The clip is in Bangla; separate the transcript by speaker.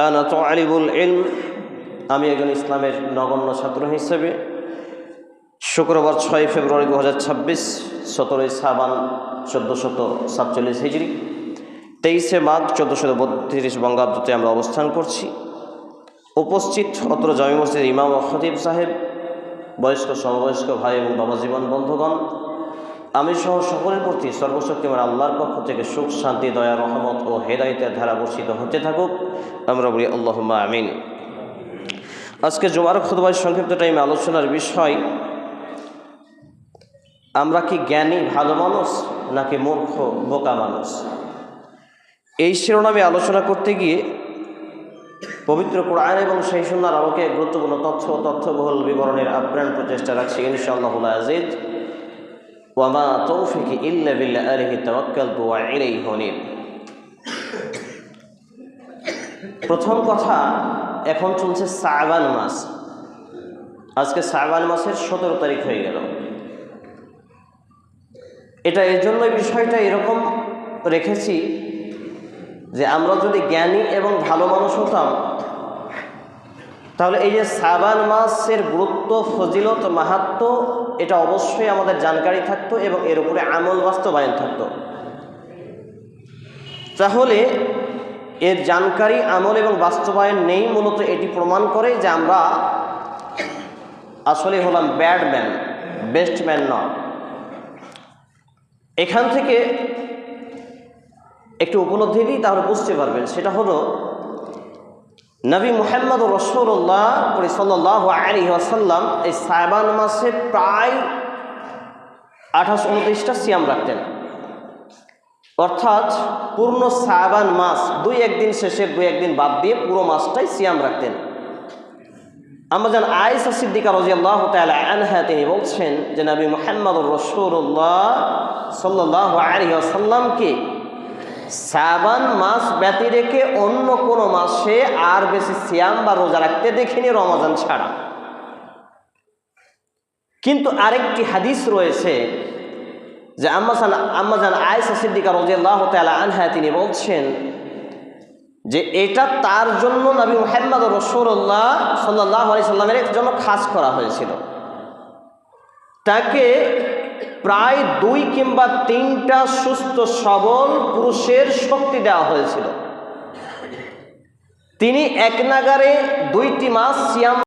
Speaker 1: আনা তালিবুল ইলম, আমি একজন ইসলামের নগণ্য ছাত্র হিসেবে শুক্রবার 6 ফেব্রুয়ারি 2026, 17 শ্রাবণ 1447 হিজরি, 23 মাঘ 1432 বঙ্গাব্দতে আমরা অবস্থান করছি। উপস্থিত অত্র জামি মসজিদের ইমাম ও খতিব সাহেব, বয়স্ক সমবয়স্ক ভাই এবং বাবা জীবন বন্ধুগণ, আমি সহ সকলের প্রতি সর্বশক্তিমান আল্লাহর পক্ষ থেকে সুখ, শান্তি, দয়া, রহমত ও হেদায়েতের ধারা বর্ষিত হতে থাকুক, আমরা বলি আল্লাহুম্মা আমিন। আজকে জুমার খুতবায় সংক্ষিপ্ত টাইমে আলোচনার বিষয়, আমরা কি জ্ঞানী ভালো মানুষ নাকি মূর্খ বোকা মানুষ? এই শিরোনামে আলোচনা করতে গিয়ে পবিত্র কোরআন এবং সেই সুন্নাহর আলোকে গুরুত্বপূর্ণ তথ্যবহুল বিবরণের আপ্রাণ প্রচেষ্টা রাখছি ইনশাআল্লাহুল আজিজ। ওয়া মা তৌফিকি ইল্লা বিল্লাহ, আলাইহি তাওয়াক্কালতু ওয়া ইলাইহি উনীব। প্রথম কথা, এখন চলছে শাবান মাস। আজকে শাবান মাসের 17 তারিখ হয়ে গেল। এটা এই জন্যই বিষয়টা এরকম রেখেছি যে আমরা যদি জ্ঞানী এবং ভালো মানুষ হতাম, তাহলে এই যে শাবান মাসের গুরুত্ব, ফজিলত, মাহাত্ম্য, এটা অবশ্যই আমাদের জানকারি থাকতো এবং এর উপরে আমল বাস্তবায়ন থাকতো। তাহলে এর জানকারি, আমল এবং বাস্তবায়ন নেই। মূলত এটি প্রমাণ করে যে আমরা আসলে হলাম ব্যাড ম্যান, বেস্ট ম্যান নয়। এখান থেকে একটু উপলব্ধি দিই, তাহলে বুঝতে পারবেন। সেটা হলো নবী মুহাম্মদ রাসূলুল্লাহ সাল্লাল্লাহু আলাইহি ওয়াসাল্লাম এই শাবান মাসে প্রায় 28-29টা সিয়াম রাখতেন। অর্থাৎ পূর্ণ শাবান মাস 2-1 দিন শেষে 2-1 দিন বাদ দিয়ে পুরো মাসটাই সিয়াম রাখতেন। আম্মাজান আয়েশা সিদ্দিকা রাদিয়াল্লাহু তাআলা আনহা তিনি বলছেন যে নবী মুহাম্মদ রাসূলুল্লাহ সাল্লাল্লাহু আলাইহি ওয়াসাল্লামকে শাবান মাস ব্যতী রেখে অন্য কোনো মাসে আর বেশি সিয়াম বা রোজা রাখতে দেখিনি, রমজান ছাড়া। কিন্তু আরেকটি হাদিস রয়েছে যে আম্মাজান আয়েশা সিদ্দিকা রাদিয়াল্লাহু তাআলা আনহা তিনি বলছেন যে এটা তার জন্য নবী মুহাম্মদ রাসূলুল্লাহ সাল্লাল্লাহু আলাইহি সাল্লামের জন্য খাস করা হয়েছিল। তাকে প্রায় 2 কিংবা 3টা সুস্থ সবল পুরুষের শক্তি দেওয়া হয়েছিল। তিনি এক নাগারে 2টি মাস সিয়াম